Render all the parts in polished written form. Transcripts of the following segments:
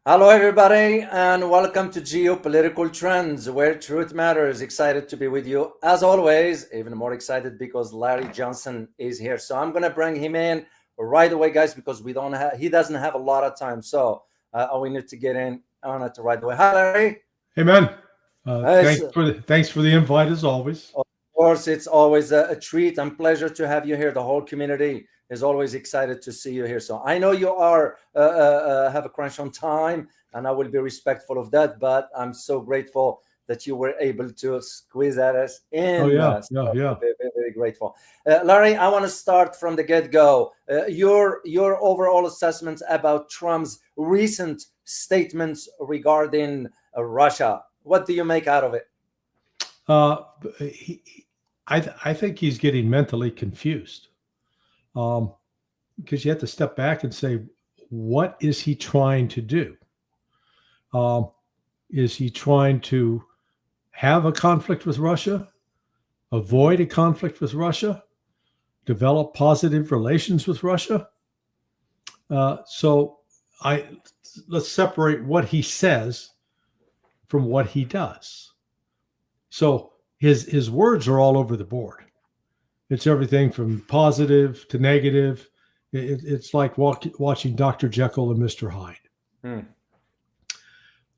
Hello, everybody, and welcome to Geopolitical Trends, where truth matters. Excited to be with you as always. Even more excited because Larry Johnson is here. So I'm gonna bring him in right away, guys, because he doesn't have a lot of time. So we need to get in on it right away. Hi, Larry. Hey man, It's, thanks for the invite as always. of course, it's always a treat and pleasure to have you here. The whole community is always excited to see you here. So I know you are have a crunch on time, and I will be respectful of that. But I'm so grateful that you were able to squeeze at us Oh in. yeah, So yeah, yeah. very, very, very grateful. Larry, I want to start from the get go. Your overall assessment about Trump's recent statements regarding Russia. What do you make out of it? Uh, he, I think he's getting mentally confused because you have to step back and say, what is he trying to do? Um, is he trying to have a conflict with Russia, avoid a conflict with Russia, develop positive relations with Russia? So let's separate what he says from what he does. So his words are all over the board. It's everything from positive to negative. It's like watching Dr. Jekyll and Mr. Hyde. Hmm.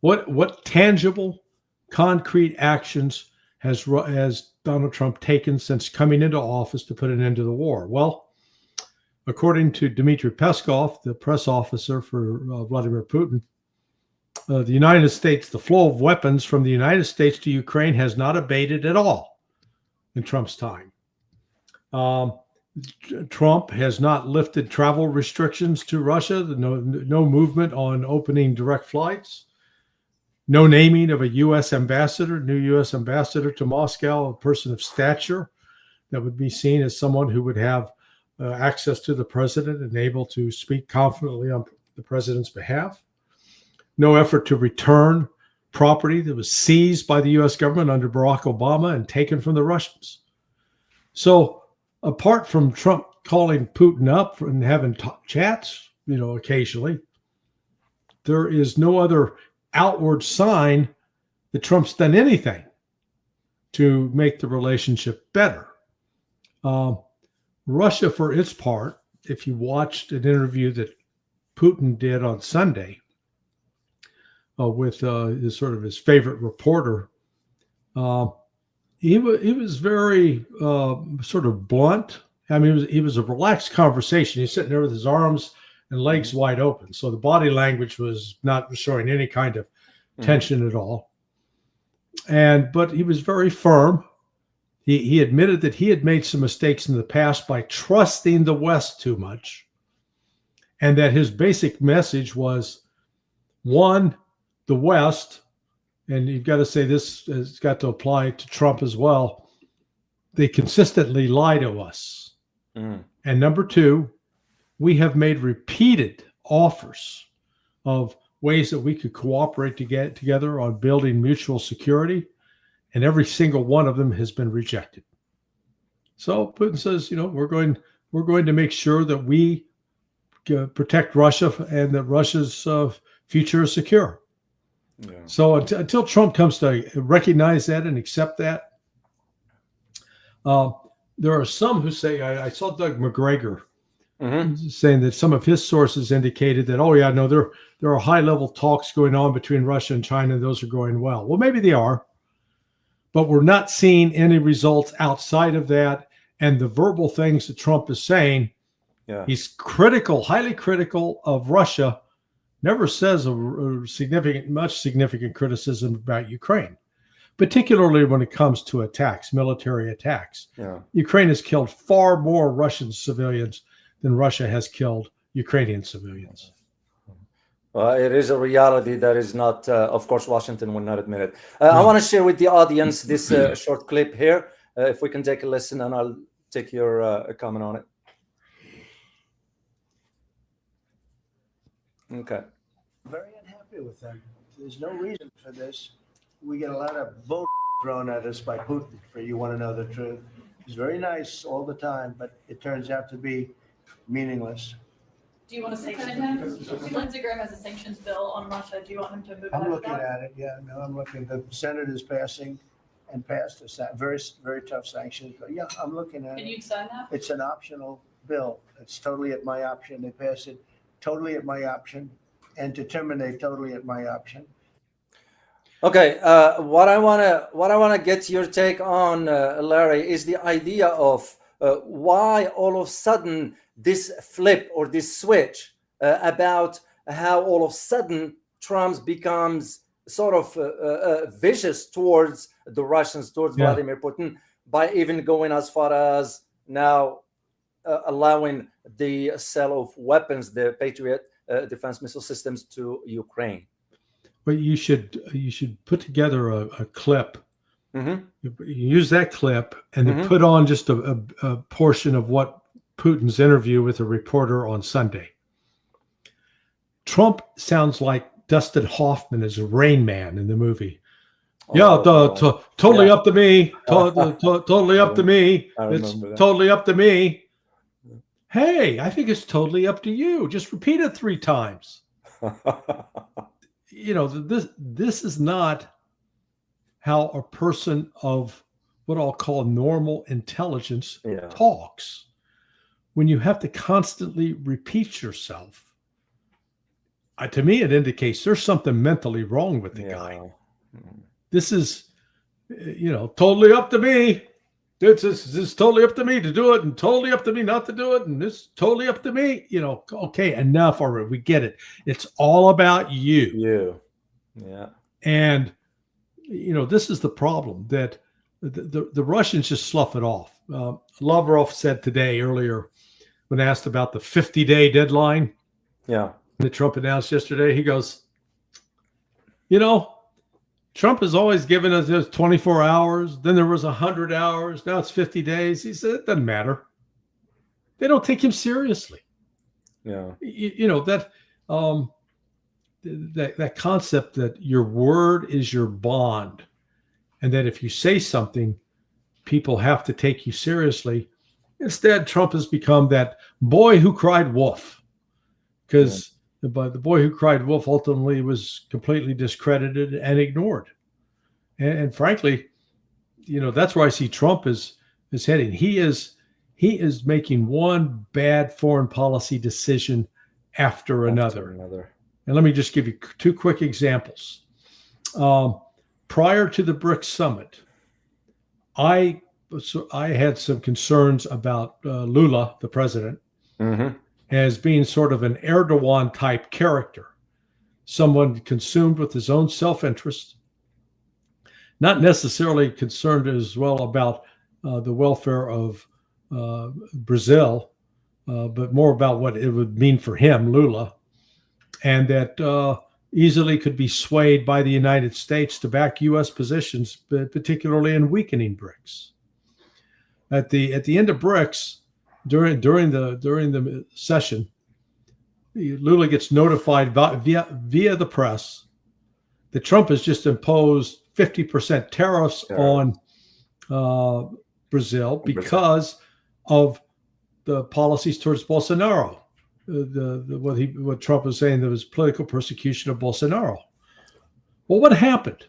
What tangible, concrete actions has Donald Trump taken since coming into office to put an end to the war? Well, according to Dmitry Peskov, the press officer for Vladimir Putin, the flow of weapons from the United States to Ukraine has not abated at all in Trump's time. Trump has not lifted travel restrictions to Russia, no movement on opening direct flights, no naming of a new U.S. ambassador to Moscow, a person of stature that would be seen as someone who would have access to the president and able to speak confidently on the president's behalf. No effort to return property that was seized by the U.S. government under Barack Obama and taken from the Russians. So apart from Trump calling Putin up and having chats, occasionally, there is no other outward sign that Trump's done anything to make the relationship better. Russia, for its part, if you watched an interview that Putin did on Sunday, with his favorite reporter, he was very sort of blunt. I mean, he was a relaxed conversation. He's sitting there with his arms and legs wide open, so the body language was not showing any kind of tension at all. But he was very firm. He admitted that he had made some mistakes in the past by trusting the West too much, and that his basic message was, one, the West, and you've got to say this has got to apply to Trump as well, they consistently lie to us. And number two, we have made repeated offers of ways that we could cooperate to get together on building mutual security, and every single one of them has been rejected. So Putin says, we're going to make sure that we protect Russia and that Russia's future is secure. Yeah. So until Trump comes to recognize that and accept that, there are some who say, I saw Doug McGregor saying that some of his sources indicated that, there are high-level talks going on between Russia and China, and those are going well. Well, maybe they are, but we're not seeing any results outside of that. And the verbal things that Trump is saying, he's highly critical of Russia, never says much significant criticism about Ukraine, particularly when it comes to military attacks. Yeah. Ukraine has killed far more Russian civilians than Russia has killed Ukrainian civilians. It is a reality that is not, of course, Washington will not admit it. I want to share with the audience this short clip here. If we can take a listen, and I'll take your comment on it. Okay. Very unhappy with them. There's no reason for this. We get a lot of bull thrown at us by Putin, for you want to know the truth. He's very nice all the time, but it turns out to be meaningless. Do you want to sanction him? Lindsey Graham has a sanctions bill on Russia. Do you want him to move ahead I'm with looking that? at it, yeah, no, I'm looking, the Senate is passing and passed a very, very tough sanctions, but yeah, I'm looking at Can it. you sign that? It's an optional bill. It's totally at my option. They pass it totally at my option and to terminate totally at my option. Okay, what I wanna get your take on, Larry, is the idea of why all of a sudden this flip or this switch about how all of a sudden Trump becomes sort of vicious towards the Russians, towards Yeah. Vladimir Putin, by even going as far as now allowing the sale of weapons, the Patriot defense missile systems to Ukraine. But you should put together a clip. Mm-hmm. You use that clip and then Mhm. put on just a portion of what Putin's interview with a reporter on Sunday. Trump sounds like Dustin Hoffman as Rain Man in the movie. Yeah, totally Yeah. up to me. Totally up to me. I It's remember that. totally up to me. Hey, I think it's totally up to you. Just repeat it 3 times. You know, this is not how a person of what I'll call normal intelligence Yeah. talks. When you have to constantly repeat yourself, to me, it indicates there's something mentally wrong with the guy. This is, totally up to me. This is totally up to me to do it, and totally up to me not to do it, and this totally up to me. Okay, enough already. We get it. It's all about you. Yeah. And this is the problem, that the Russians just slough it off. Lavrov said earlier, when asked about the 50-day deadline Yeah. that Trump announced yesterday, he goes, Trump has always given us 24 hours. Then there was 100 hours. Now it's 50 days. He said, it doesn't matter. They don't take him seriously. Yeah. That concept that your word is your bond, and that if you say something, people have to take you seriously. Instead, Trump has become that boy who cried wolf, because the boy who cried wolf ultimately was completely discredited and ignored. And frankly, that's where I see Trump is heading. He is making one bad foreign policy decision after another. And let me just give you 2 quick examples. Prior to the BRICS summit, I had some concerns about Lula, the president, Mm-hmm. as being sort of an Erdogan type character, someone consumed with his own self-interest, not necessarily concerned as well about the welfare of Brazil, but more about what it would mean for him, Lula, and that easily could be swayed by the United States to back U.S. positions, particularly in weakening BRICS. At the end of BRICS, during the session, Lula gets notified via the press that Trump has just imposed 50% tariffs on Brazil because of the policies towards Bolsonaro. What Trump was saying, there was political persecution of Bolsonaro. Well, what happened?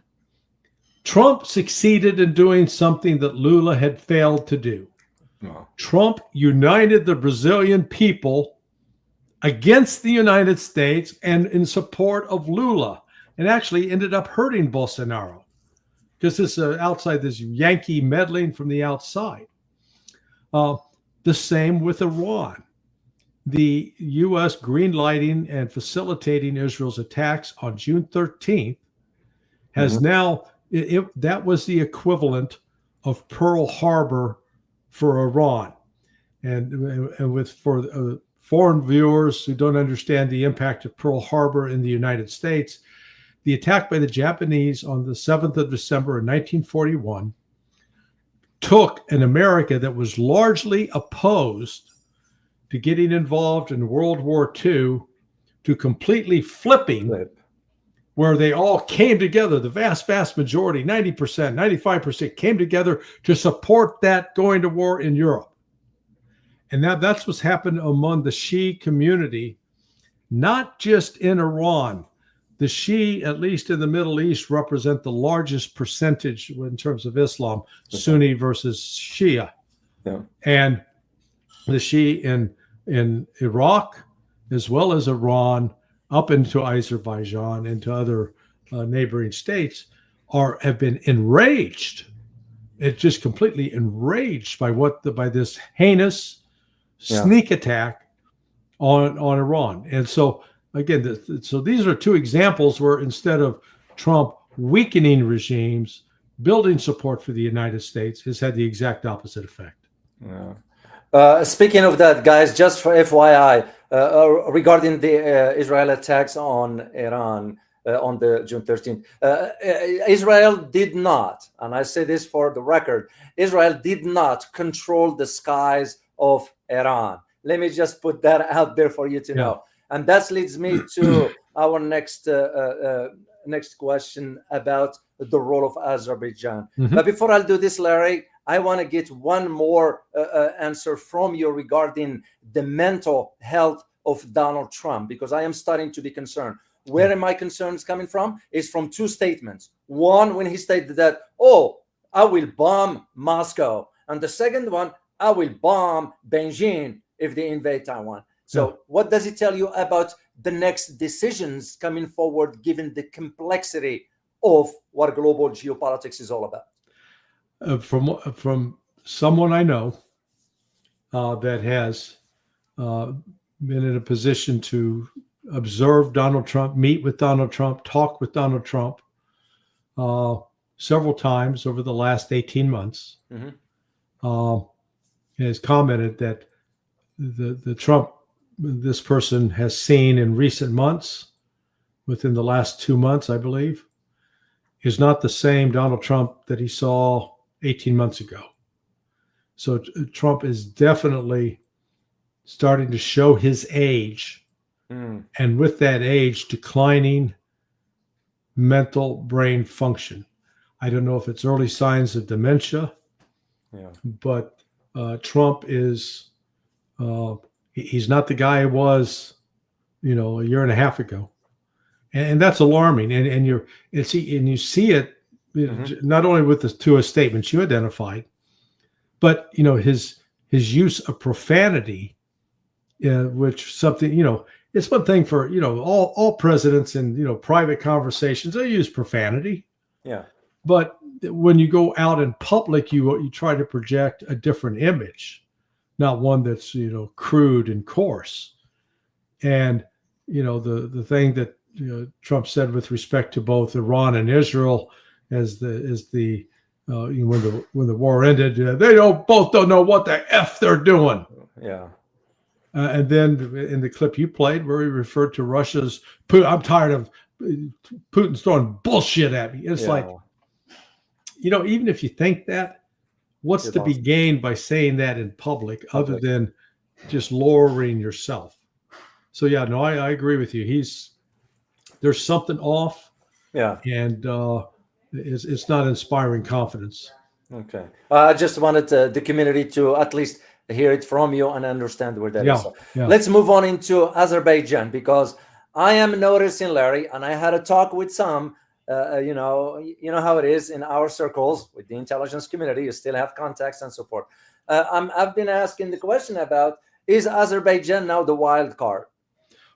Trump succeeded in doing something that Lula had failed to do. No. Trump united the Brazilian people against the United States and in support of Lula, and actually ended up hurting Bolsonaro because this Yankee meddling from the outside. The same with Iran. The U.S. greenlighting and facilitating Israel's attacks on June 13th has now, that was the equivalent of Pearl Harbor for Iran. And for foreign viewers who don't understand the impact of Pearl Harbor in the United States, the attack by the Japanese on the 7th of December in 1941 took an America that was largely opposed to getting involved in World War II to completely flipping, where they all came together. The vast majority, 90%, 95% came together to support that going to war in Europe. And now that's what's happened among the Shi'i community not just in Iran. The Shia, at least in the Middle East, represent the largest percentage in terms of Islam, Sunni versus Shia. Yeah. And the Shia in Iraq, as well as Iran, up into Azerbaijan, into other neighboring states, have been enraged. It's just completely enraged by this heinous sneak attack on Iran. And so again, so these are two examples where instead of Trump weakening regimes, building support for the United States has had the exact opposite effect. Yeah. Speaking of that, guys, just for FYI, regarding the Israel attacks on Iran on the June 13th, Israel did not, and I say this for the record, Israel did not control the skies of Iran. Let me just put that out there for you to know. And that leads me to our next question about the role of Azerbaijan. But before I'll do this, Larry, I want to get one more answer from you regarding the mental health of Donald Trump, because I am starting to be concerned. Where are my concerns coming from? Is from two statements. One, when he stated that, oh, I will bomb Moscow. And the second one, I will bomb Beijing if they invade Taiwan. So what does it tell you about the next decisions coming forward, given the complexity of what global geopolitics is all about? From someone I know that has been in a position to observe Donald Trump, meet with Donald Trump, talk with Donald Trump several times over the last 18 months, has commented that the Trump this person has seen in recent months, within the last 2 months, I believe, is not the same Donald Trump that he saw 18 months ago. So Trump is definitely starting to show his age, and with that age, declining mental brain function. I don't know if it's early signs of dementia, but Trump is he's not the guy he was, a year and a half ago, and that's alarming. And you see it not only with the two statements you identified, but his use of profanity, which something it's one thing for all presidents in private conversations, they use profanity. But when you go out in public, you try to project a different image, not one that's crude and coarse. And the thing that Trump said with respect to both Iran and Israel when the war ended, they both don't know what the F they're doing. And then in the clip you played, where he referred to Russia's Putin, I'm tired of Putin's throwing bullshit at me. It's like, even if you think that, what's to be gained by saying that in public other than just lowering yourself? So I agree with you. There's something off. And it's not inspiring confidence. Okay. I just wanted the community to at least hear it from you and understand where that is. So let's move on into Azerbaijan, because I am noticing, Larry, and I had a talk with some, you know how it is in our circles with the intelligence community. You still have contacts and so forth. I've been asking the question about, is Azerbaijan now the wild card?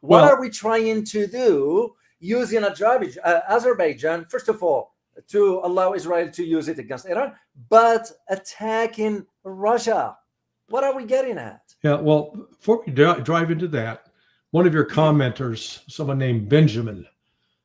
What are we trying to do using Azerbaijan, first of all, to allow Israel to use it against Iran, but attacking Russia? What are we getting at? Yeah, well, before we drive into that, one of your commenters, someone named Benjamin,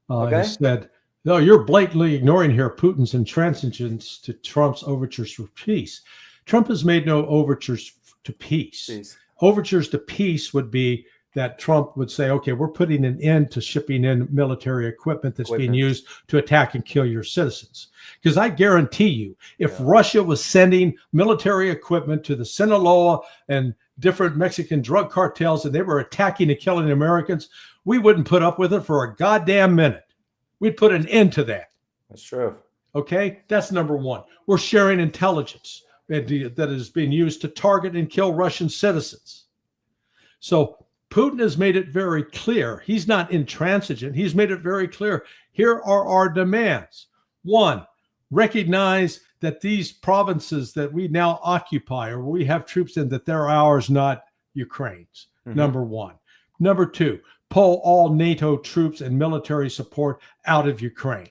has said, no, you're blatantly ignoring here Putin's intransigence to Trump's overtures for peace. Trump has made no overtures to peace. Overtures to peace would be that Trump would say, okay, we're putting an end to shipping in military equipment that's being used to attack and kill your citizens. Because I guarantee you, if Russia was sending military equipment to the Sinaloa and different Mexican drug cartels and they were attacking and killing Americans, we wouldn't put up with it for a goddamn minute. We'd put an end to that. That's true. Okay, that's number one. We're sharing intelligence that is being used to target and kill Russian citizens. So Putin has made it very clear. He's not intransigent. He's made it very clear. Here are our demands. One, recognize that these provinces that we now occupy or we have troops in, that they're ours, not Ukraine's. Number one. Number two, pull all NATO troops and military support out of Ukraine.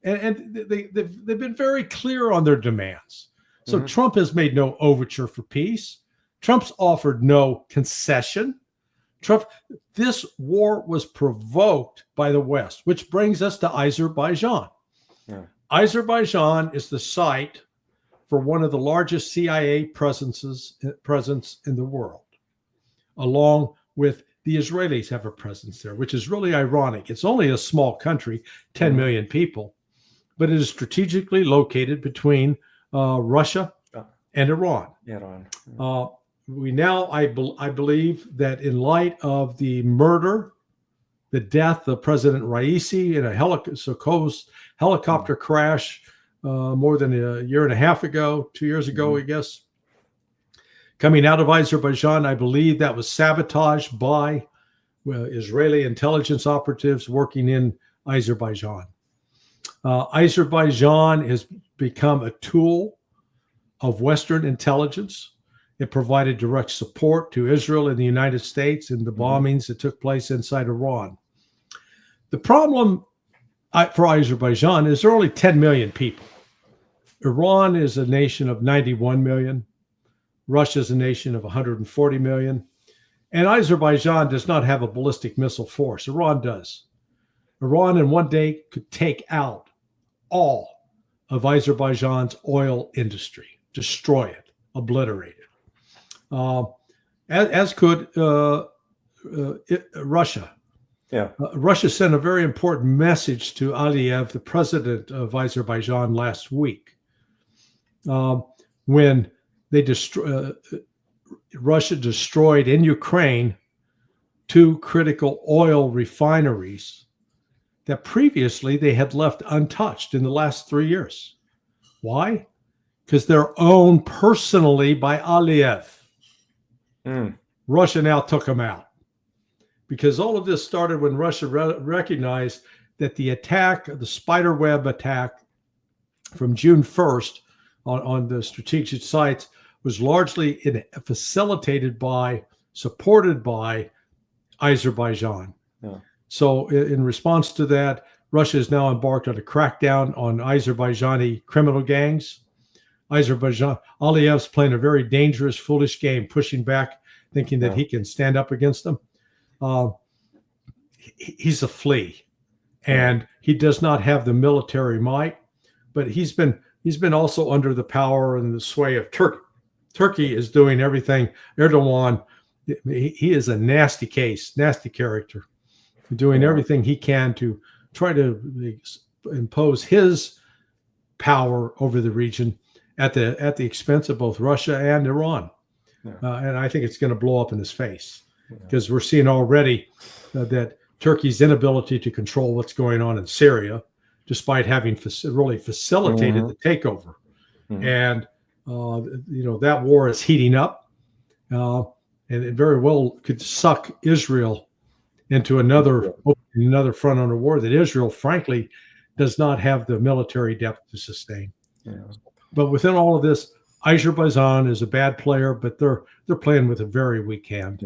And they've been very clear on their demands. So Trump has made no overture for peace. Trump's offered no concession. This war was provoked by the West, which brings us to Azerbaijan. Yeah. Azerbaijan is the site for one of the largest CIA presence in the world, along with the Israelis have a presence there, which is really ironic. It's only a small country, 10 million people, but it is strategically located between Russia and Iran. Iran. I believe that in light of the murder, the death of President Raisi in a helicopter crash more than a year and a half ago, 2 years ago, I guess, coming out of Azerbaijan, I believe that was sabotaged by Israeli intelligence operatives working in Azerbaijan. Azerbaijan has become a tool of Western intelligence. It provided direct support to Israel and the United States in the bombings that took place inside Iran. The problem for Azerbaijan is there are only 10 million people. Iran is a nation of 91 million. Russia is a nation of 140 million. And Azerbaijan does not have a ballistic missile force. Iran does. Iran in one day could take out all of Azerbaijan's oil industry, destroy it, obliterate it. As could Russia. Yeah. Russia sent a very important message to Aliyev, the president of Azerbaijan, last week, when Russia destroyed in Ukraine 2 critical oil refineries that previously they had left untouched in the last 3 years. Why? Because they're owned personally by Aliyev. Russia now took them out. Because all of this started when Russia recognized that the attack, the spiderweb attack from June 1st on the strategic sites was largely facilitated by, supported by Azerbaijan. Yeah. So in response to that, Russia has now embarked on a crackdown on Azerbaijani criminal gangs. Aliyev's playing a very dangerous, foolish game, pushing back, thinking that he can stand up against them. He's a flea, and he does not have the military might, but he's been also under the power and the sway of Turkey. Turkey is doing everything. Erdogan, he is a nasty case, nasty character, doing everything he can to try to impose his power over the region at the expense of both Russia and Iran. And I think it's going to blow up in his face because we're seeing already that Turkey's inability to control what's going on in Syria, despite having really facilitated the takeover. And, that war is heating up, and it very well could suck Israel into another front on the war that Israel, frankly, does not have the military depth to sustain. But within all of this, Azerbaijan is a bad player, but they're playing with a very weak hand.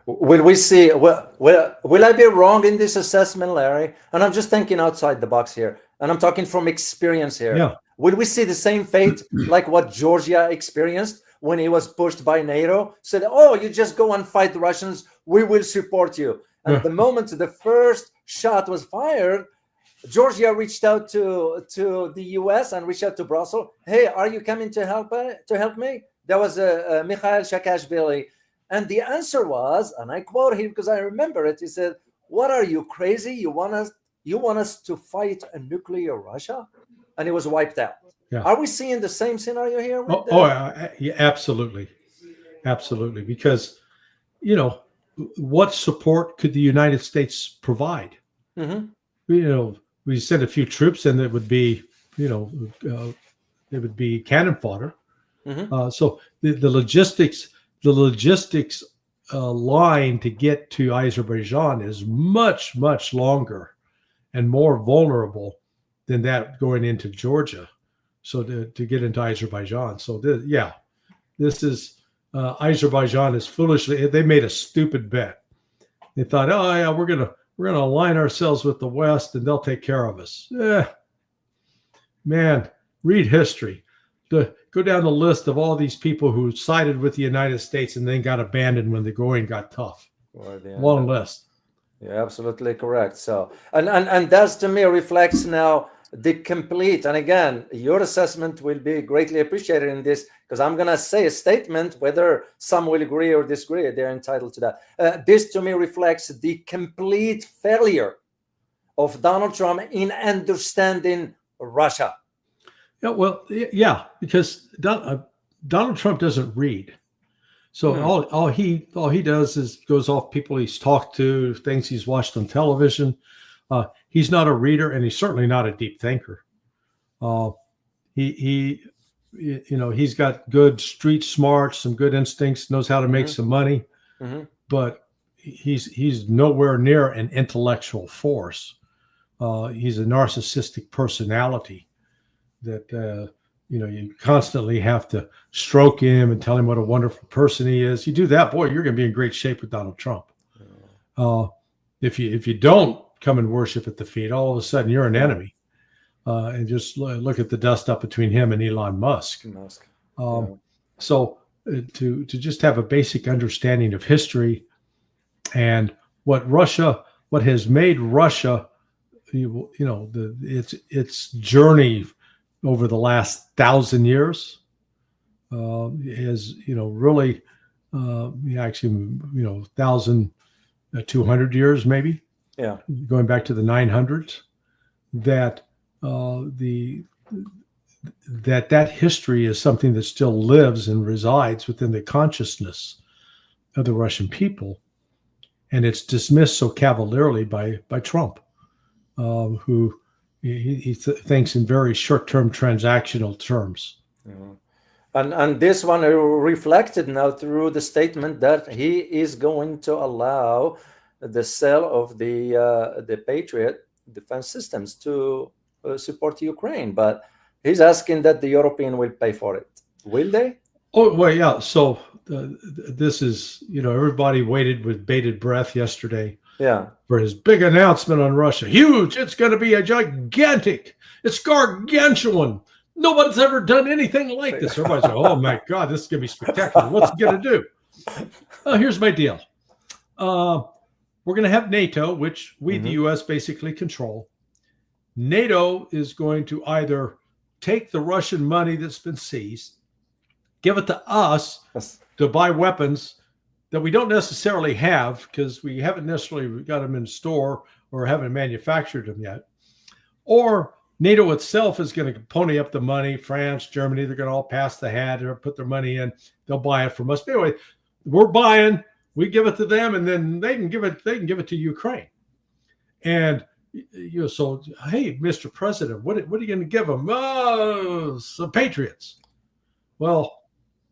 Will we see? Will I be wrong in this assessment, Larry? And I'm just thinking outside the box here, and I'm talking from experience here. Yeah. Will we see the same fate like what Georgia experienced when he was pushed by NATO? Said, "Oh, you just go and fight the Russians. We will support you." And the moment the first shot was fired, Georgia reached out to the U.S. and reached out to Brussels. Hey, are you coming to help me? There was Mikhail Saakashvili. And the answer was, and I quote him because I remember it, he said, "What are you, crazy? You want us to fight a nuclear Russia?" And it was wiped out. Yeah. Are we seeing the same scenario here? Yeah, absolutely. Absolutely. Because, what support could the United States provide? We sent a few troops and it would be, it would be cannon fodder. So the logistics line to get to Azerbaijan is much, much longer and more vulnerable than that going into Georgia. So to get into Azerbaijan. So this is Azerbaijan is foolishly, they made a stupid bet. They thought, oh yeah, we're gonna align ourselves with the West and they'll take care of us. Man, read history. Go down the list of all these people who sided with the United States and then got abandoned when the going got tough. Long list. You're absolutely correct. So, and that to me reflects now the complete, and again, your assessment will be greatly appreciated in this, because I'm going to say a statement, whether some will agree or disagree, they're entitled to that. This to me reflects the complete failure of Donald Trump in understanding Russia. Yeah, well, yeah, because Donald Trump doesn't read. So all he does is goes off people he's talked to, things he's watched on television. He's not a reader, and he's certainly not a deep thinker. He's got good street smarts, some good instincts, knows how to make some money, but he's nowhere near an intellectual force. He's a narcissistic personality that you constantly have to stroke him and tell him what a wonderful person he is. You do that, boy, you're going to be in great shape with Donald Trump. If you don't come and worship at the feet, all of a sudden you're an enemy. And just look at the dust up between him and Elon Musk. So to just have a basic understanding of history and what has made Russia, its journey over the last 1,000 years is, really, actually, 1,200 years, maybe. Yeah. Going back to the 900s, that history is something that still lives and resides within the consciousness of the Russian people, and it's dismissed so cavalierly by Trump, who he thinks in very short-term transactional terms. And this one reflected now through the statement that he is going to allow the sale of the Patriot defense systems to support Ukraine, but he's asking that the European will pay for it. Will they? Oh, well, yeah. So this is, everybody waited with bated breath yesterday for his big announcement on Russia. Huge. It's going to be a gigantic. It's gargantuan. Nobody's ever done anything like this. Everybody's like, oh, my God, this is going to be spectacular. What's he going to do? Here's my deal. We're going to have NATO, which we, the U.S., basically control. NATO is going to either take the Russian money that's been seized, give it to us to buy weapons that we don't necessarily have because we haven't necessarily got them in store or haven't manufactured them yet. Or NATO itself is going to pony up the money. France, Germany, they're going to all pass the hat or put their money in. They'll buy it from us. But anyway, we're buying. We give it to them, and then they can give it to Ukraine. And so, hey, Mr. President, what are you going to give them? Oh, some Patriots. Well,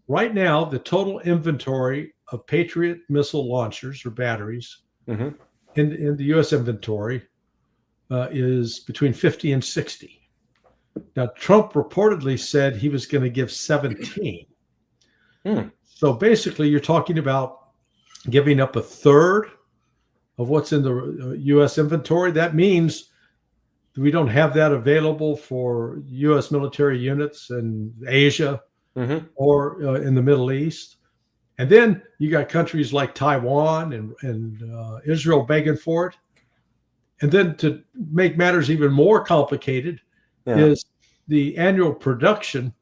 right now, the total inventory of Patriot missile launchers or batteries in the U.S. inventory is between 50 and 60. Now, Trump reportedly said he was going to give 17. So basically, you're talking about giving up a third of what's in the U.S. inventory. That means we don't have that available for U.S. military units in Asia or in the Middle East. And then you got countries like Taiwan and Israel begging for it. And then to make matters even more complicated is the annual production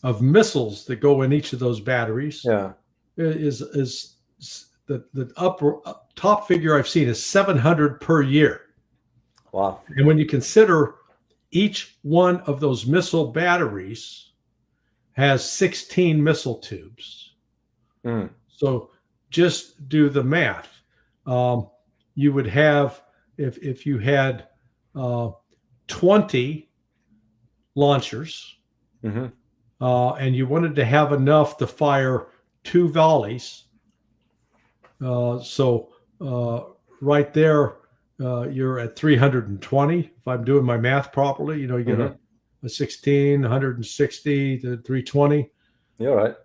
of missiles that go in each of those batteries is the top figure I've seen is 700 per year. Wow. And when you consider each one of those missile batteries has 16 missile tubes. So just do the math. You would have, if you had 20 launchers and you wanted to have enough to fire 2 volleys, Right there, you're at 320. If I'm doing my math properly, you get a 16, 160 to 320. You're right.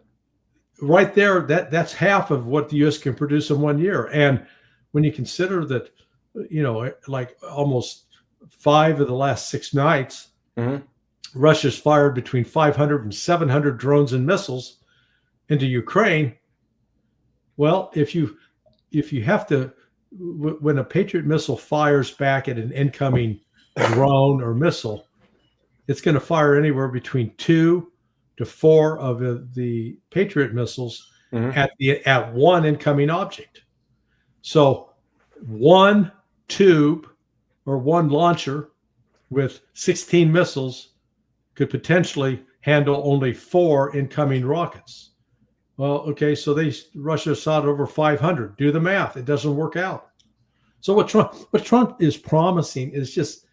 Right there, that's half of what the U.S. can produce in 1 year. And when you consider that, like almost 5 of the last 6 nights, Russia's fired between 500 and 700 drones and missiles into Ukraine. Well, if you have to, when a Patriot missile fires back at an incoming drone or missile, it's going to fire anywhere between 2 to 4 of the Patriot missiles at one incoming object. So one tube or one launcher with 16 missiles could potentially handle only 4 incoming rockets. Well, okay, so Russia shot over 500. Do the math; it doesn't work out. So what Trump is promising is just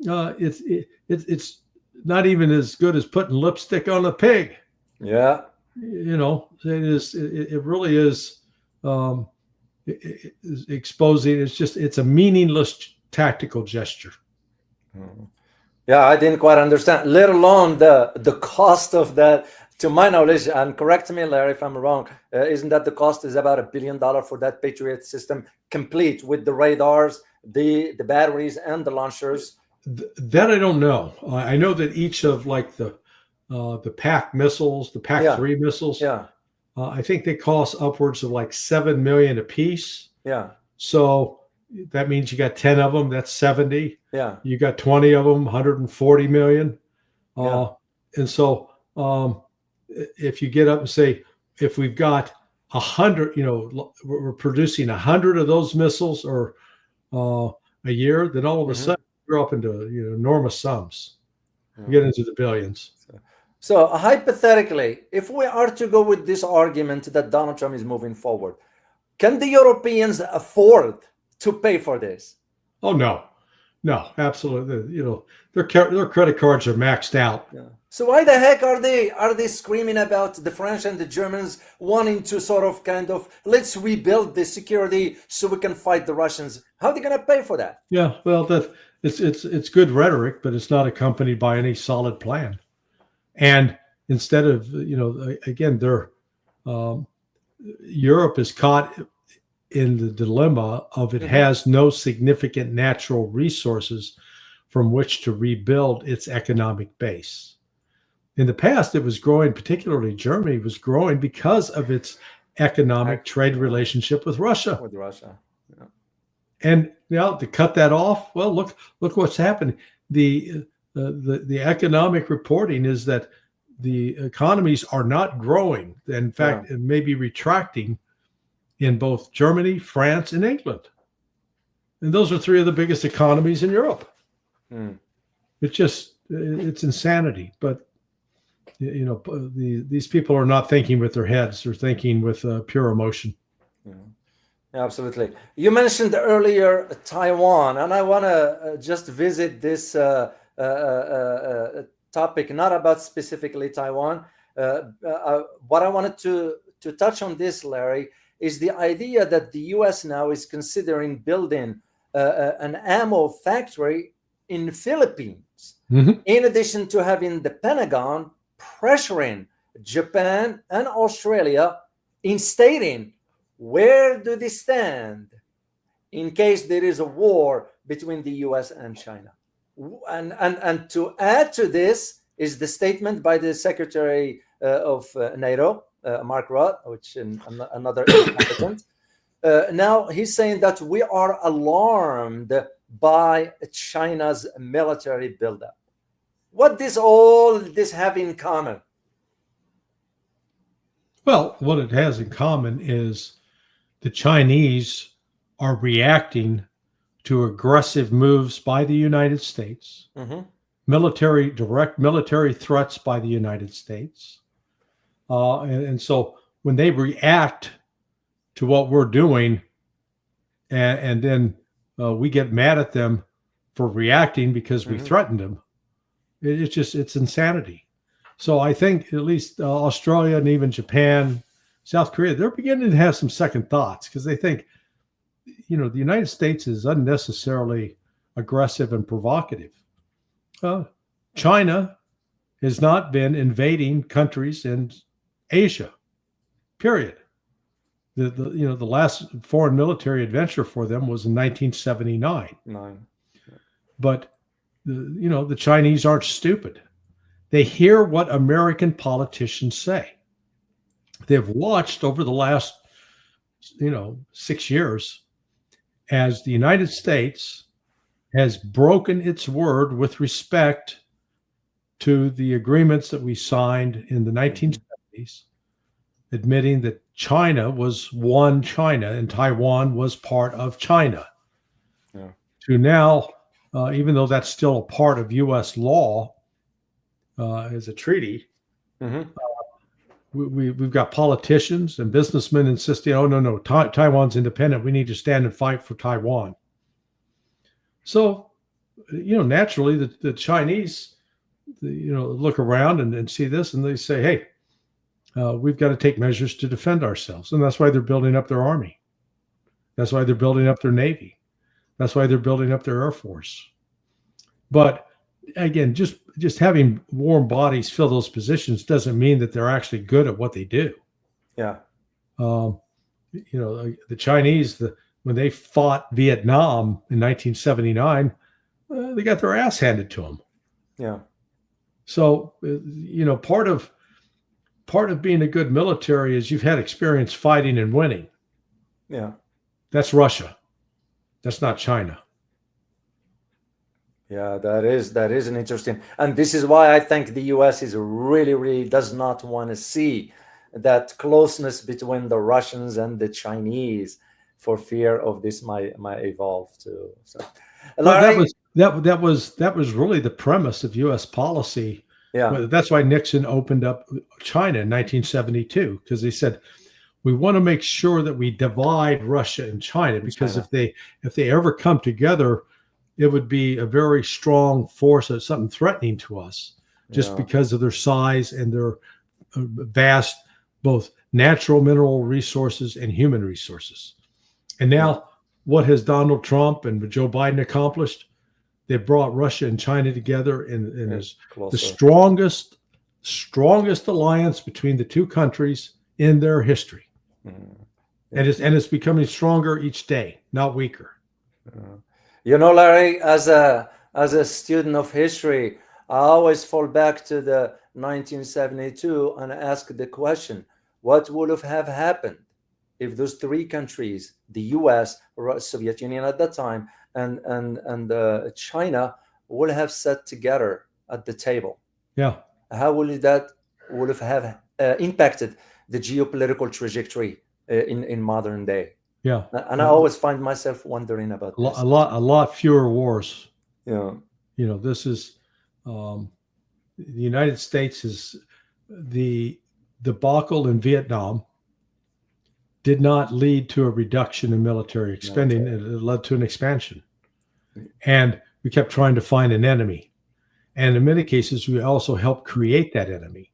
it's not even as good as putting lipstick on a pig. Yeah, it really is exposing. It's a meaningless tactical gesture. Yeah, I didn't quite understand, let alone the cost of that. To my knowledge, and correct me, Larry, if I'm wrong, isn't that the cost is about $1 billion for that Patriot system, complete with the radars, the batteries, and the launchers? That I don't know. I know that each of like the PAC missiles, the PAC-3 missiles, I think they cost upwards of like $7 million a piece. Yeah. So that means you got 10 of them. That's 70. Yeah. You got 20 of them, 140 million. And so if you get up and say, if we've got 100, we're producing 100 of those missiles or a year, then all of a sudden you're up into enormous sums. You get into the billions. So hypothetically, if we are to go with this argument that Donald Trump is moving forward, can the Europeans afford to pay for this? Oh, no, absolutely. Their credit cards are maxed out. Yeah. So why the heck are they screaming about the French and the Germans wanting to sort of let's rebuild the security so we can fight the Russians? How are they going to pay for that? Yeah, well, it's good rhetoric, but it's not accompanied by any solid plan. And instead of again, Europe is caught in the dilemma of it has no significant natural resources from which to rebuild its economic base. In the past, it was growing, particularly Germany was growing because of its economic trade relationship with Russia. With Russia. Yeah. And to cut that off, well, look what's happened. The economic reporting is that the economies are not growing. In fact, it may be retracting in both Germany, France, and England. And those are 3 of the biggest economies in Europe. It's insanity. But these people are not thinking with their heads; they're thinking with pure emotion. Yeah, absolutely. You mentioned earlier Taiwan, and I want to just visit this topic, not about specifically Taiwan. What I wanted to touch on this, Larry, is the idea that the U.S. now is considering building an ammo factory in the Philippines, in addition to having the Pentagon pressuring Japan and Australia in stating where do they stand in case there is a war between the US and China. And to add to this is the statement by the Secretary of NATO, Mark Rutte, which is another incompetent. Now he's saying that we are alarmed by China's military buildup. What does all this have in common? Well, what it has in common is the Chinese are reacting to aggressive moves by the United States, direct military threats by the United States. And so when they react to what we're doing, and then we get mad at them for reacting because we threatened them, it's insanity. So I think at least Australia and even Japan, South Korea, they're beginning to have some second thoughts because they think, the United States is unnecessarily aggressive and provocative. China has not been invading countries in Asia, period. The last foreign military adventure for them was in 1979. But the Chinese aren't stupid. They hear what American politicians say. They've watched over the last 6 years as the United States has broken its word with respect to the agreements that we signed in the 1970s, admitting that China was one China and Taiwan was part of China. Yeah. To now, even though that's still a part of U.S. law as a treaty, we've got politicians and businessmen insisting, oh, no, Taiwan's independent. We need to stand and fight for Taiwan. So, naturally, the Chinese, look around and see this and they say, hey, we've got to take measures to defend ourselves. And that's why they're building up their army. That's why they're building up their Navy. That's why they're building up their Air Force. But again, just having warm bodies fill those positions doesn't mean that they're actually good at what they do. Yeah. The Chinese, when they fought Vietnam in 1979, they got their ass handed to them. Yeah. So, part of being a good military is you've had experience fighting and winning. Yeah. That's Russia. That's not China. Yeah, that is an interesting, and this is why I think the U.S. is really does not want to see that closeness between the Russians and the Chinese for fear of this might evolve too. So, well, that was really the premise of U.S. policy. Yeah, that's why Nixon opened up China in 1972 because they said we want to make sure that we divide Russia and China because if they ever come together, it would be a very strong force of something threatening to us just because of their size and their vast both natural mineral resources and human resources. And now what has Donald Trump and Joe Biden accomplished? They brought Russia and China together in the strongest alliance between the two countries in their history. And it's becoming stronger each day, not weaker. Larry, as a student of history, I always fall back to the 1972 and ask the question, what would have happened if those three countries, the US, Soviet Union at that time, and China, would have sat together at the table? Yeah. How would have impacted the geopolitical trajectory in modern day? Yeah. And I always find myself wondering about this. A lot fewer wars. Yeah. This is the United States is the debacle in Vietnam did not lead to a reduction in military spending. It led to an expansion. And we kept trying to find an enemy. And in many cases, we also helped create that enemy.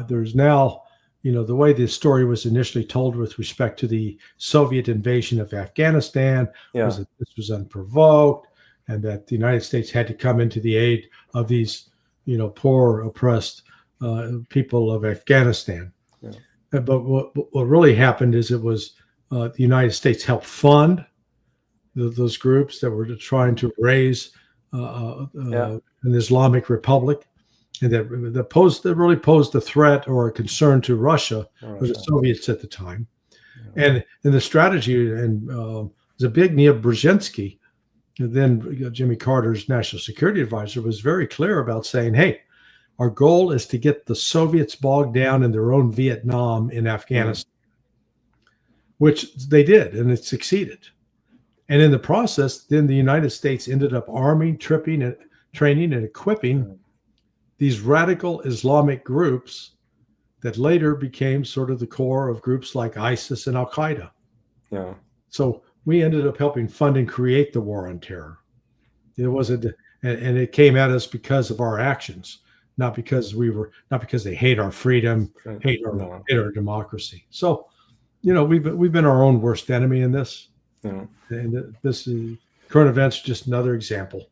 There's now, the way this story was initially told with respect to the Soviet invasion of Afghanistan was that this was unprovoked and that the United States had to come into the aid of these, poor, oppressed people of Afghanistan. But what really happened is it was the United States helped fund those groups that were trying to raise an Islamic Republic, and that really posed a threat or a concern to Russia or the Soviets at the time. And the strategy, and Zbigniew Brzezinski, then Jimmy Carter's national security advisor, was very clear about saying, hey, our goal is to get the Soviets bogged down in their own Vietnam in Afghanistan, which they did, and it succeeded. And in the process, then the United States ended up arming, training, and equipping these radical Islamic groups that later became sort of the core of groups like ISIS and Al-Qaeda. Yeah. So we ended up helping fund and create the war on terror. It wasn't, and it came at us because of our actions. not because they hate our freedom, hate No. our democracy. So, we've been our own worst enemy in this. Yeah. And this is current events, just another example.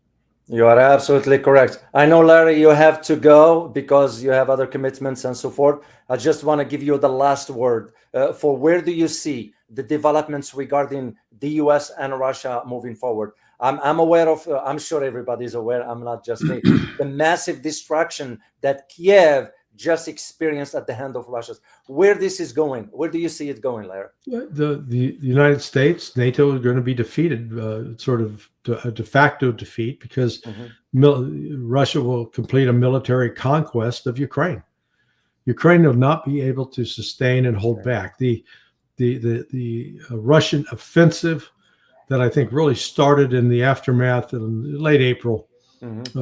You are absolutely correct. I know, Larry, you have to go because you have other commitments and so forth. I just want to give you the last word for where do you see the developments regarding the US and Russia moving forward? I'm aware of, I'm sure everybody's aware, I'm not just me, the massive destruction that Kiev just experienced at the hand of Russia. Where this is going? Where do you see it going, Larry? The United States, NATO, are going to be defeated, sort of a de facto defeat, because Russia will complete a military conquest of Ukraine. Ukraine will not be able to sustain and hold back. The Russian offensive that I think really started in the aftermath in late April,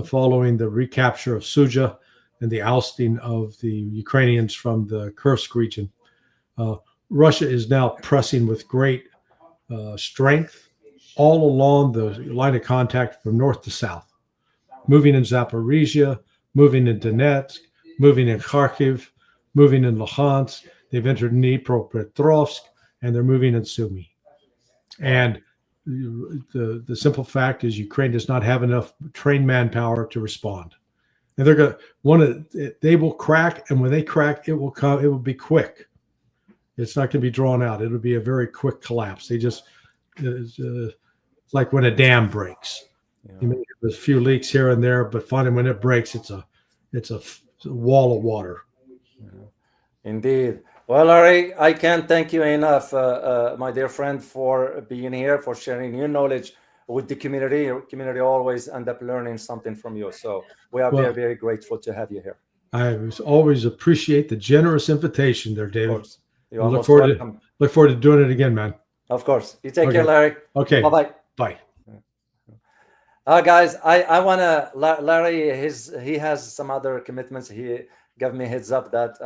following the recapture of Suja and the ousting of the Ukrainians from the Kursk region. Russia is now pressing with great strength all along the line of contact from north to south, moving in Zaporizhia, moving in Donetsk, moving in Kharkiv, moving in Luhansk. They've entered Dnipropetrovsk, and they're moving in Sumy. And the simple fact is Ukraine does not have enough trained manpower to respond. And they will crack, and when they crack, it will be quick. It's not going to be drawn out. It'll be a very quick collapse. It's like when a dam breaks. You may have a few leaks here and there, but finally when it breaks, it's a wall of water. Indeed. Well, Larry, I can't thank you enough, my dear friend, for being here, for sharing your knowledge with the community. Your community always end up learning something from you. So we are very, very grateful to have you here. I always appreciate the generous invitation there, David. Of course. You're almost welcome. Look forward to doing it again, man. Of course. You take care, Larry. Okay. Bye-bye. Bye. Guys, I want to, Larry, he has some other commitments. He gave me a heads up that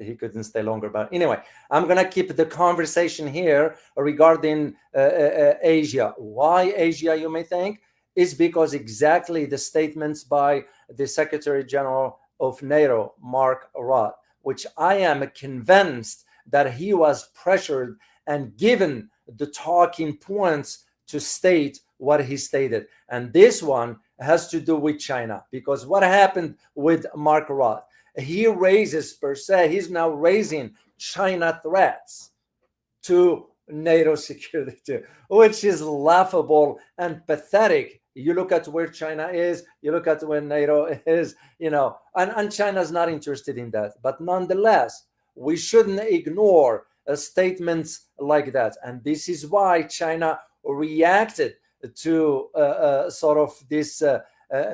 he couldn't stay longer. But anyway, I'm going to keep the conversation here regarding Asia. Why Asia, you may think, is because exactly the statements by the Secretary General of NATO, Mark Rutte, which I am convinced that he was pressured and given the talking points to state what he stated. And this one has to do with China, because what happened with Mark Rutte, he's now raising China threats to NATO security, which is laughable and pathetic. You look at where China is, you look at where NATO is, and China's not interested in that. But nonetheless, we shouldn't ignore statements like that. And this is why China reacted to sort of this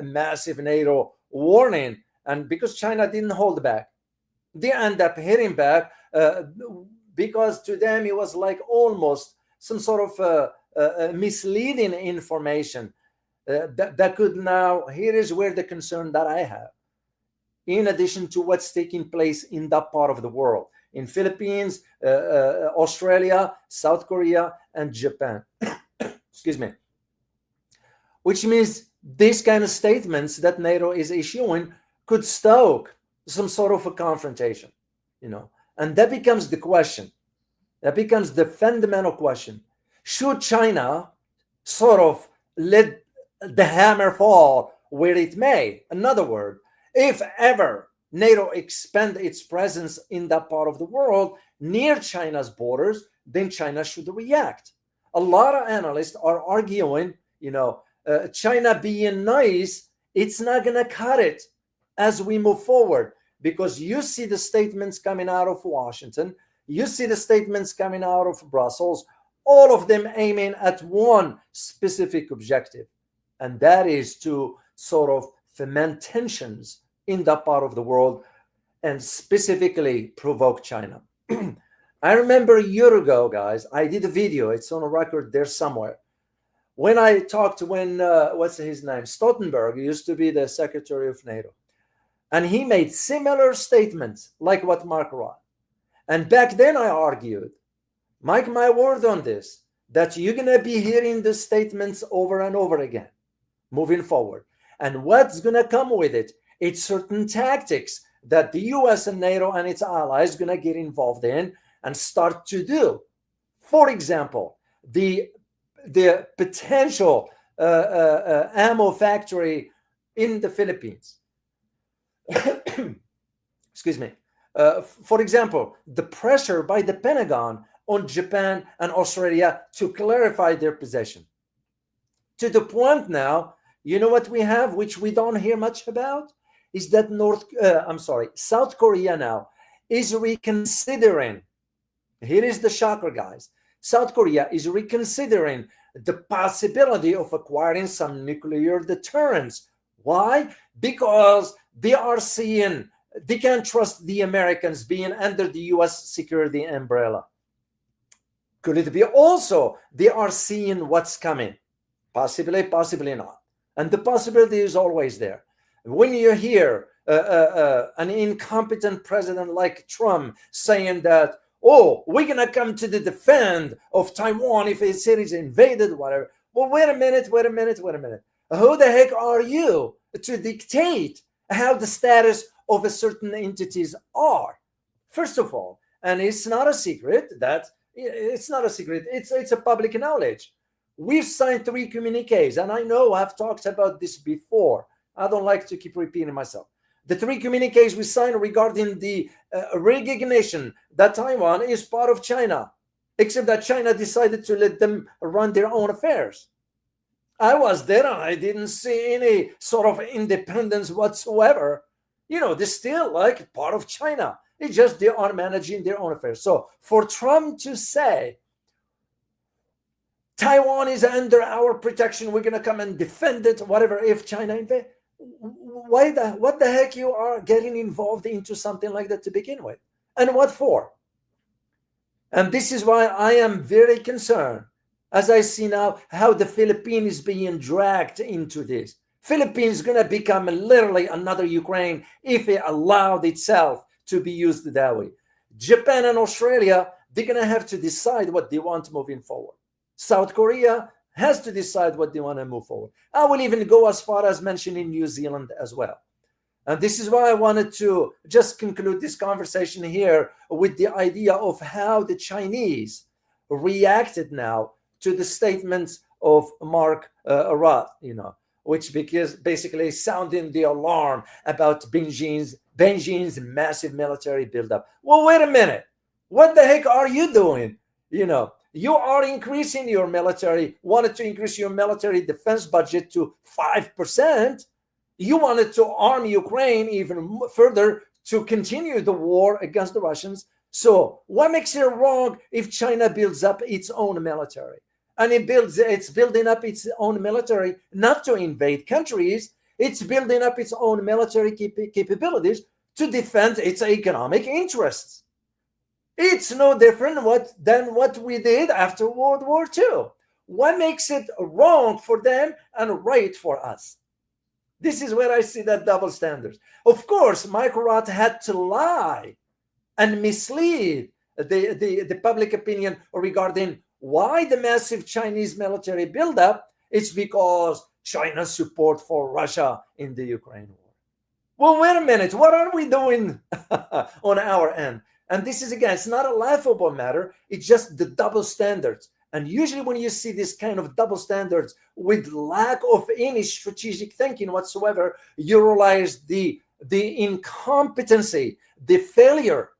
massive NATO warning. And because China didn't hold back, they end up hitting back because to them it was like almost some sort of misleading information that could now, here is where the concern that I have, in addition to what's taking place in that part of the world, in Philippines, Australia, South Korea, and Japan. Excuse me. Which means these kind of statements that NATO is issuing could stoke some sort of a confrontation, and that becomes the question. That becomes the fundamental question. Should China sort of let the hammer fall where it may? In other words, if ever NATO expand its presence in that part of the world near China's borders, then China should react. A lot of analysts are arguing, China being nice, it's not going to cut it as we move forward, because you see the statements coming out of Washington, you see the statements coming out of Brussels, all of them aiming at one specific objective, and that is to sort of foment tensions in that part of the world and specifically provoke China. I remember a year ago, guys, I did a video, it's on a record there somewhere, when I talked what's his name? Stoltenberg used to be the Secretary of NATO. And he made similar statements like what Mark Rutte. And back then I argued, mark my word on this, that you're going to be hearing the statements over and over again, moving forward. And what's going to come with it It's certain tactics that the US and NATO and its allies going to get involved in and start to do. For example, the potential ammo factory in the Philippines. Excuse me. For example, the pressure by the Pentagon on Japan and Australia to clarify their position. To the point now, you know what we have, which we don't hear much about, is that South Korea now is reconsidering. Here is the shocker, guys. South Korea is reconsidering the possibility of acquiring some nuclear deterrence. Why? Because they are seeing they can't trust the Americans being under the US security umbrella. Could it be also they are seeing what's coming? Possibly, possibly not. And the possibility is always there. When you hear an incompetent president like Trump saying that, oh, we're going to come to the defense of Taiwan if it is invaded, whatever. Well, wait a minute. Who the heck are you to dictate how the status of a certain entities are? First of all, and it's not a secret, it's a public knowledge. We've signed 3 communiques, and I know I've talked about this before. I don't like to keep repeating myself. The 3 communiques we signed regarding the recognition that Taiwan is part of China, except that China decided to let them run their own affairs. I was there and I didn't see any sort of independence whatsoever. You know, they're still like part of China. It's just they are managing their own affairs. So for Trump to say, Taiwan is under our protection, we're going to come and defend it, whatever, if China invades, what the heck you are getting involved into something like that to begin with? And what for? And this is why I am very concerned, as I see now how the Philippines is being dragged into this. Philippines is going to become literally another Ukraine if it allowed itself to be used that way. Japan and Australia, they're going to have to decide what they want moving forward. South Korea has to decide what they want to move forward. I will even go as far as mentioning New Zealand as well. And this is why I wanted to just conclude this conversation here with the idea of how the Chinese reacted now to the statements of Mark Rutte, which because basically sounding the alarm about Beijing's massive military buildup. Well, wait a minute. What the heck are you doing? You are increasing your wanted to increase your military defense budget to 5%. You wanted to arm Ukraine even further to continue the war against the Russians. So what makes it wrong if China builds up its own military? And it's building up its own military not to invade countries. It's building up its own military capabilities to defend its economic interests. It's no different than what we did after World War II. What makes it wrong for them and right for us? This is where I see that double standards. Of course, Mike Rutte had to lie and mislead the public opinion regarding why the massive Chinese military buildup. It's because China's support for Russia in the Ukraine war. Well, wait a minute. What are we doing on our end? And this is, again, it's not a laughable matter. It's just the double standards. And usually when you see this kind of double standards with lack of any strategic thinking whatsoever, you realize the incompetency, the failure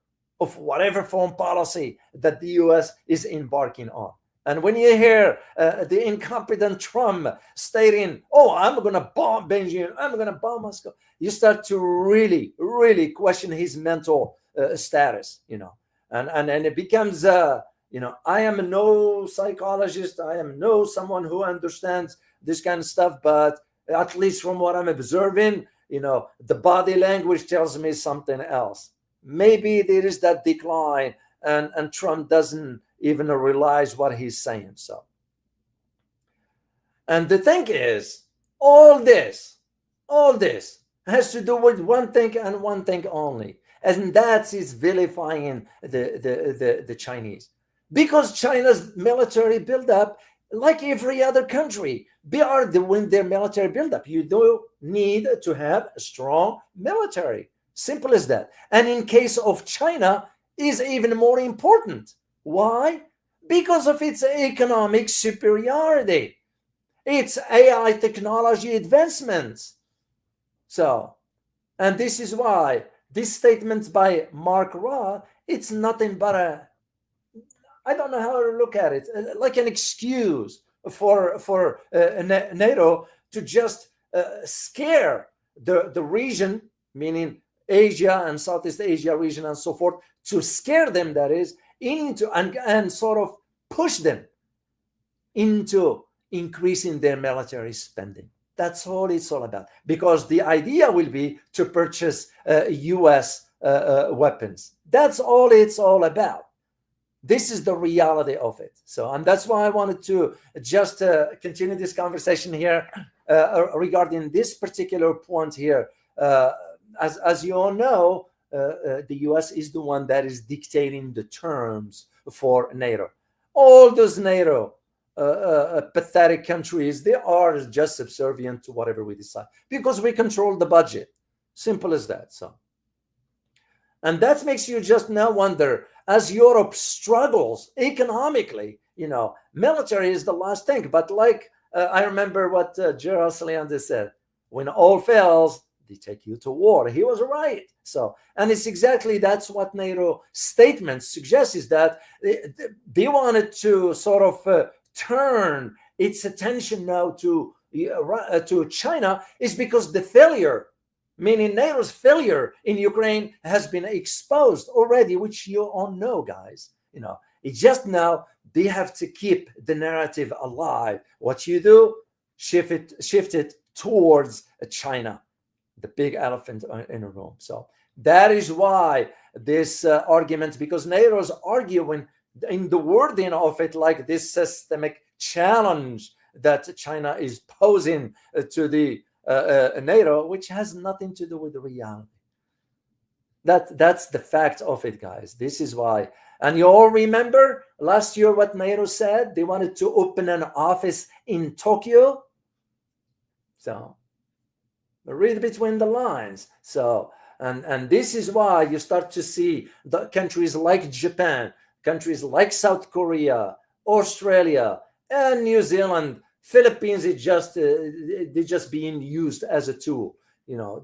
of whatever foreign policy that the US is embarking on. And when you hear the incompetent Trump stating, oh, I'm going to bomb Beijing, I'm going to bomb Moscow, you start to really, really question his mental status, and it becomes, I am no psychologist. I am no someone who understands this kind of stuff, but at least from what I'm observing, the body language tells me something else. Maybe there is that decline and Trump doesn't even realize what he's saying. So, and the thing is, all this has to do with one thing and one thing only. And that is vilifying the Chinese. Because China's military buildup like every other country. They are doing their military buildup. You do need to have a strong military. Simple as that. And in case of China, is even more important. Why? Because of its economic superiority, its AI technology advancements. So, and this is why this statement by Mark Roth, it's nothing but I don't know how to look at it, like an excuse for NATO to just scare the region, meaning Asia and Southeast Asia region and so forth, to scare them, that is, into and sort of push them into increasing their military spending. That's all it's all about. Because the idea will be to purchase US weapons. That's all it's all about. This is the reality of it. So, and that's why I wanted to just continue this conversation here regarding this particular point here. As you all know, the US is the one that is dictating the terms for NATO. All those NATO pathetic countries, they are just subservient to whatever we decide because we control the budget. Simple as that. So, and that makes you just now wonder, as Europe struggles economically, military is the last thing. But like I remember what Gerald Saliander said, when all fails, they take you to war. He was right. So, and it's exactly that's what NATO statements suggest, is that they wanted to sort of turn its attention now to China, is because the failure, meaning NATO's failure in Ukraine, has been exposed already, which you all know, guys. It's just now they have to keep the narrative alive. What you do, shift it towards China, the big elephant in the room. So that is why this argument, because NATO is arguing in the wording of it like this systemic challenge that China is posing to the NATO, which has nothing to do with the reality. That's the fact of it, guys. This is why. And you all remember last year what NATO said? They wanted to open an office in Tokyo. So read between the lines. So and this is why you start to see the countries like Japan, countries like South Korea, Australia, and New Zealand, Philippines, they're just being used as a tool.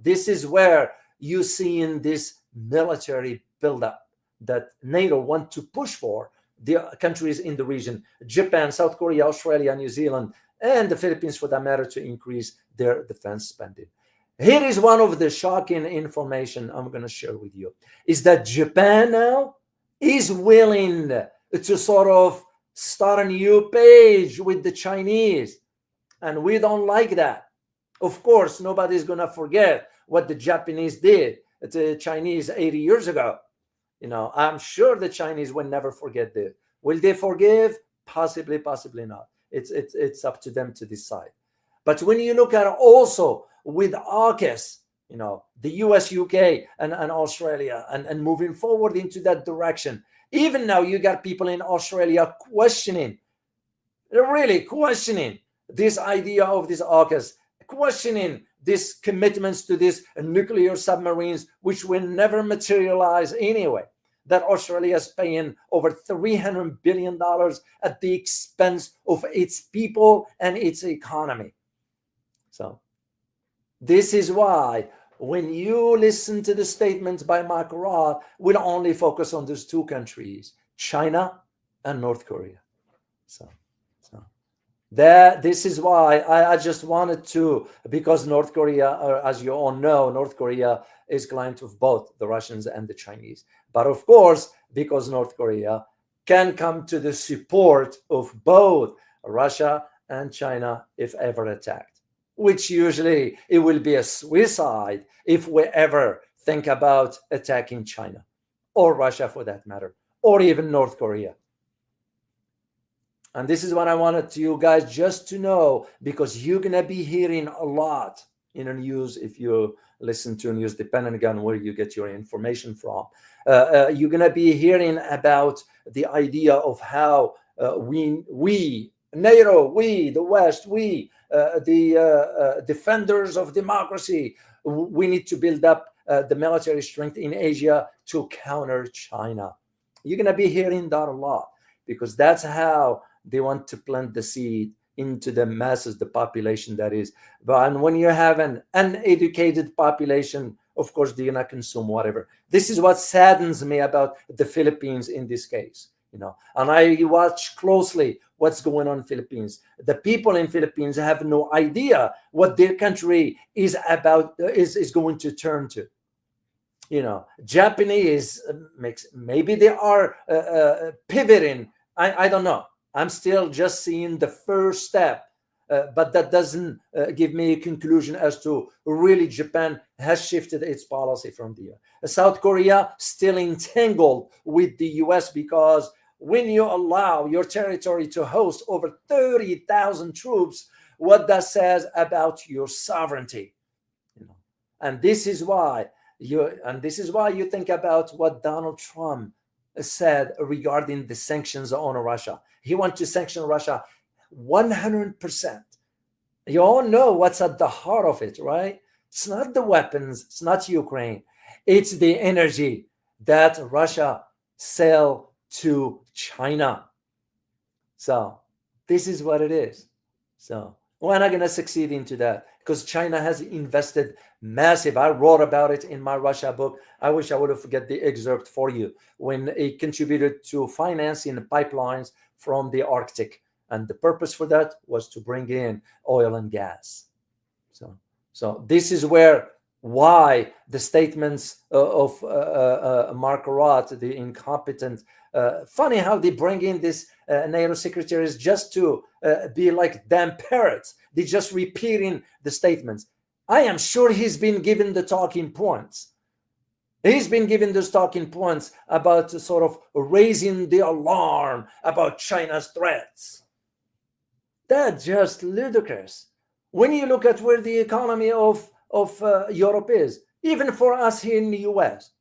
This is where you see in this military buildup that NATO want to push for the countries in the region, Japan, South Korea, Australia, New Zealand, and the Philippines, for that matter, to increase their defense spending. Here is one of the shocking information I'm going to share with you, is that Japan now is willing to sort of start a new page with the Chinese. And we don't like that. Of course, nobody's going to forget what the Japanese did to the Chinese 80 years ago. I'm sure the Chinese will never forget this. Will they forgive? Possibly, possibly not. It's up to them to decide. But when you look at it also with AUKUS, the US, UK, and Australia, and moving forward into that direction, even now you got people in Australia questioning, really questioning this idea of this AUKUS, questioning these commitments to these nuclear submarines, which will never materialize anyway, that Australia is paying over $300 billion at the expense of its people and its economy. So this is why when you listen to the statements by Mark Roth, we'll only focus on those two countries, China and North Korea. So this is why I just wanted to, because North Korea, as you all know, North Korea is client of both the Russians and the Chinese. But of course, because North Korea can come to the support of both Russia and China if ever attacked, which usually it will be a suicide if we ever think about attacking China or Russia for that matter, or even North Korea. And this is what I wanted you guys just to know, because you're going to be hearing a lot in the news if you listen to news, depending on where you get your information from. You're going to be hearing about the idea of how we NATO, we, the West, we, the defenders of democracy, we need to build up the military strength in Asia to counter China. You're going to be hearing that a lot because that's how they want to plant the seed into the masses, the population that is. But when you have an uneducated population, of course, they're going to consume whatever. This is what saddens me about the Philippines in this case. And I watch closely what's going on in Philippines. The people in Philippines have no idea what their country is about, is going to turn to. Japanese maybe they are pivoting. I don't know. I'm still just seeing the first step, but that doesn't give me a conclusion as to really Japan has shifted its policy from the US. South Korea still entangled with the US because when you allow your territory to host over 30,000 troops, what that says about your sovereignty. And this is why you think about what Donald Trump said regarding the sanctions on Russia. He wants to sanction Russia 100%. You all know what's at the heart of it, right? It's not the weapons, it's not Ukraine. It's the energy that Russia sells to China. So this is what it is. So we're not going to succeed into that because China has invested massive. I wrote about it in my Russia book. I wish I would have forget the excerpt for you when it contributed to financing pipelines from the Arctic. And the purpose for that was to bring in oil and gas. So this is why the statements of Mark Roth, the incompetent, funny how they bring in this NATO secretaries just to be like damn parrots. They're just repeating the statements. I am sure he's been given the talking points. He's been given those talking points about sort of raising the alarm about China's threats. That's just ludicrous. When you look at where the economy of Europe is, even for us here in the US,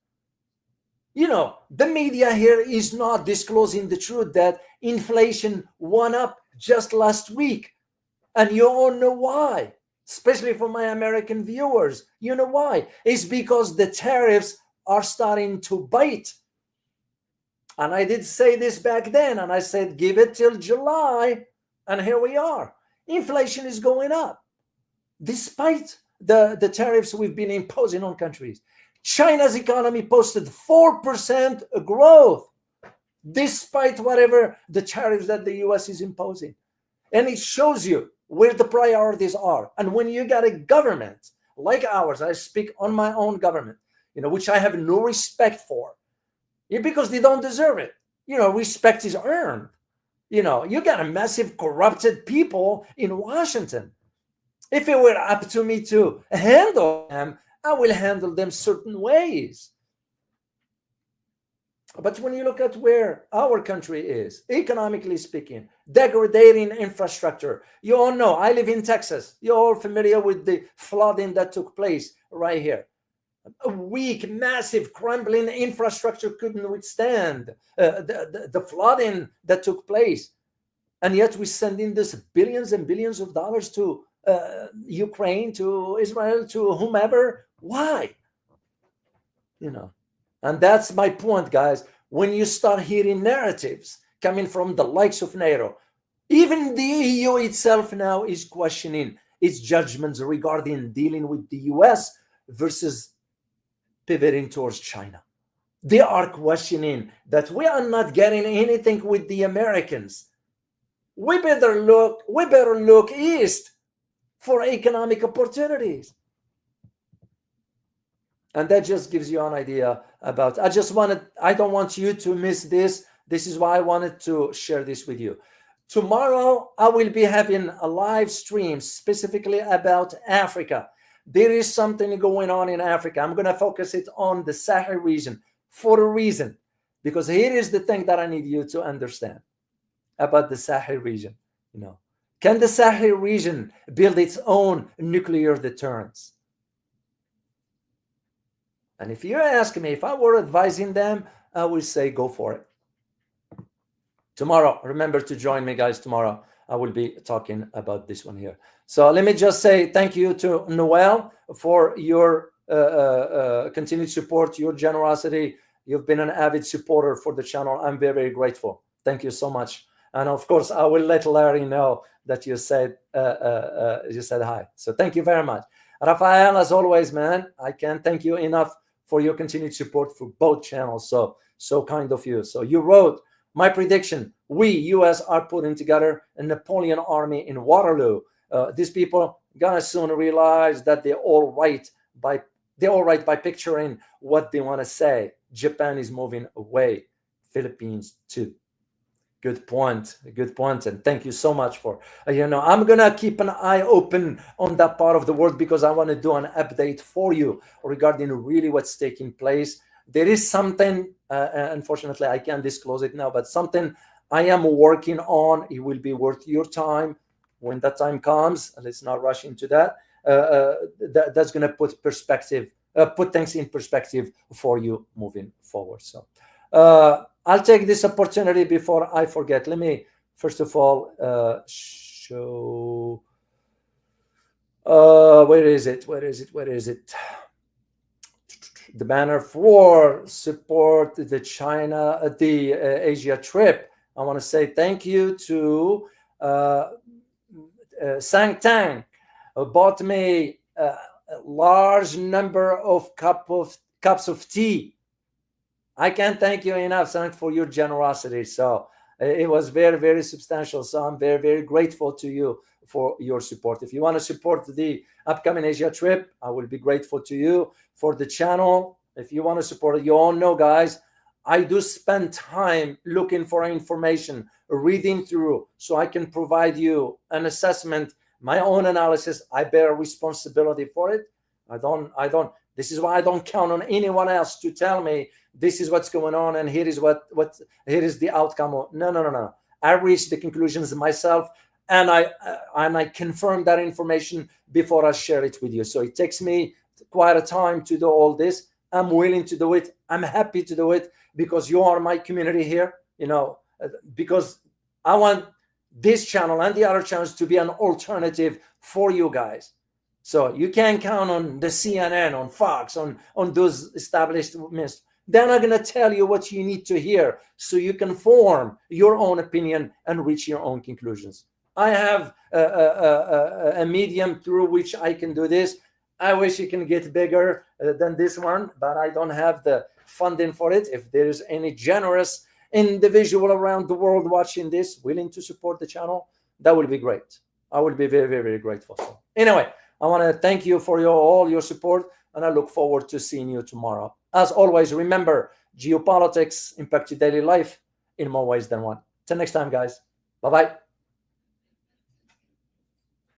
the media here is not disclosing the truth that inflation went up just last week. And you all know why, especially for my American viewers. You know why? It's because the tariffs are starting to bite. And I did say this back then, and I said, give it till July. And here we are. Inflation is going up, despite the tariffs we've been imposing on countries. China's economy posted 4% growth, despite whatever the tariffs that the US is imposing. And it shows you where the priorities are. And when you got a government like ours, I speak on my own government, which I have no respect for, because they don't deserve it. Respect is earned. You got a massive corrupted people in Washington. If it were up to me to handle them, I will handle them certain ways. But when you look at where our country is, economically speaking, degrading infrastructure, you all know, I live in Texas. You're all familiar with the flooding that took place right here. A weak, massive, crumbling infrastructure couldn't withstand the flooding that took place. And yet we send in this billions and billions of dollars to Ukraine, to Israel, to whomever. Why? And that's my point, guys. When you start hearing narratives coming from the likes of NATO, even the EU itself now is questioning its judgments regarding dealing with the US versus pivoting towards China. They are questioning that we are not getting anything with the Americans. We better look east for economic opportunities. And that just gives you an idea about, I don't want you to miss this. This is why I wanted to share this with you. Tomorrow, I will be having a live stream specifically about Africa. There is something going on in Africa. I'm going to focus it on the Sahel region for a reason, because here is the thing that I need you to understand about the Sahel region. Can the Sahel region build its own nuclear deterrence? And if you ask me, if I were advising them, I would say go for it. Tomorrow, remember to join me, guys, tomorrow. I will be talking about this one here. So let me just say thank you to Noel for your continued support, your generosity. You've been an avid supporter for the channel. I'm very, very grateful. Thank you so much. And of course, I will let Larry know that you said hi. So thank you very much. Rafael, as always, man, I can't thank you enough for your continued support for both channels. So kind of you. So you wrote, my prediction, we, US, are putting together a Napoleon army in Waterloo. These people gonna soon realize that they're all right by picturing what they want to say. Japan is moving away. Philippines too. Good point. Good point. And thank you so much for, I'm going to keep an eye open on that part of the world because I want to do an update for you regarding really what's taking place. There is something, unfortunately, I can't disclose it now, but something I am working on. It will be worth your time when that time comes. Let's not rush into that. That's going to put things in perspective for you moving forward. So I'll take this opportunity before I forget. Let me first of all show. Where is it? The banner for support the Asia trip. I want to say thank you to Sang Tang, who bought me a large number of cups of tea. I can't thank you enough, Sang, for your generosity. So it was very, very substantial. So I'm very, very grateful to you for your support. If you want to support the upcoming Asia trip, I will be grateful to you. For the channel, if you want to support it, you all know, guys, I do spend time looking for information, reading through, so I can provide you an assessment, my own analysis. I bear responsibility for it. I don't. This is why I don't count on anyone else to tell me this is what's going on and here is here is the outcome. No. I reach the conclusions myself, and I confirm that information before I share it with you. So it takes me quite a time to do all this. I'm willing to do it. I'm happy to do it because you are my community here. Because I want this channel and the other channels to be an alternative for you guys. So you can count on the CNN, on Fox, on those established myths. They're not going to tell you what you need to hear so you can form your own opinion and reach your own conclusions. I have a medium through which I can do this. I wish it can get bigger than this one, but I don't have the funding for it. If there is any generous individual around the world watching this, willing to support the channel, that would be great. I would be very, very, very grateful. So anyway, I want to thank you for all your support, and I look forward to seeing you tomorrow. As always, remember, geopolitics impact your daily life in more ways than one. Till next time, guys. Bye-bye.